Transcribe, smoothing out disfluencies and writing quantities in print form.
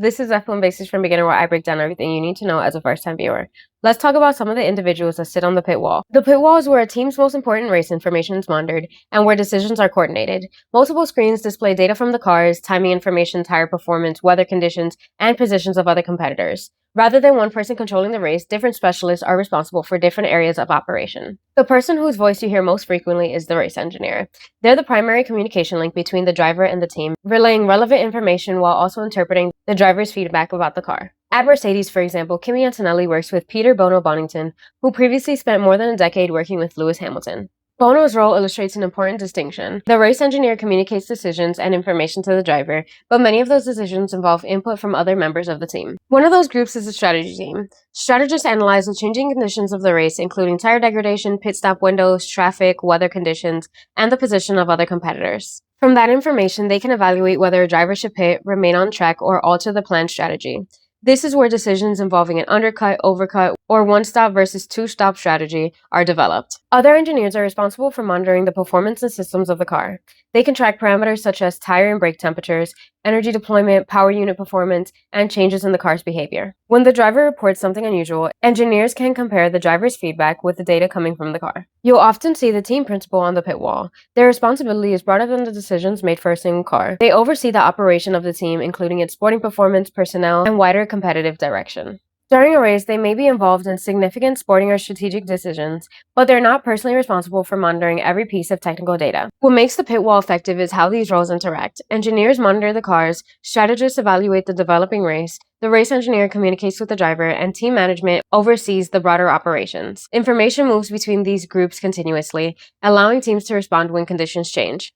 This is F1 Basics from Beginner, where I break down everything you need to know as a first-time viewer. Let's talk about some of the individuals that sit on the pit wall. The pit wall is where a team's most important race information is monitored and where decisions are coordinated. Multiple screens display data from the cars, timing information, tire performance, weather conditions, and positions of other competitors. Rather than one person controlling the race, different specialists are responsible for different areas of operation. The person whose voice you hear most frequently is the race engineer. They're the primary communication link between the driver and the team, relaying relevant information while also interpreting the driver's feedback about the car. At Mercedes, for example, Kimi Antonelli works with Peter Bono Bonington, who previously spent more than a decade working with Lewis Hamilton. Bono's role illustrates an important distinction. The race engineer communicates decisions and information to the driver, but many of those decisions involve input from other members of the team. One of those groups is the strategy team. Strategists analyze the changing conditions of the race, including tire degradation, pit stop windows, traffic, weather conditions, and the position of other competitors. From that information, they can evaluate whether a driver should pit, remain on track, or alter the planned strategy. This is where decisions involving an undercut, overcut, or one-stop versus two-stop strategy are developed. Other engineers are responsible for monitoring the performance and systems of the car. They can track parameters such as tire and brake temperatures, energy deployment, power unit performance, and changes in the car's behavior. When the driver reports something unusual, engineers can compare the driver's feedback with the data coming from the car. You'll often see the team principal on the pit wall. Their responsibility is broader than the decisions made for a single car. They oversee the operation of the team, including its sporting performance, personnel, and wider competitive direction. During a race, they may be involved in significant sporting or strategic decisions, but they're not personally responsible for monitoring every piece of technical data. What makes the pit wall effective is how these roles interact. Engineers monitor the cars, strategists evaluate the developing race, the race engineer communicates with the driver, and team management oversees the broader operations. Information moves between these groups continuously, allowing teams to respond when conditions change.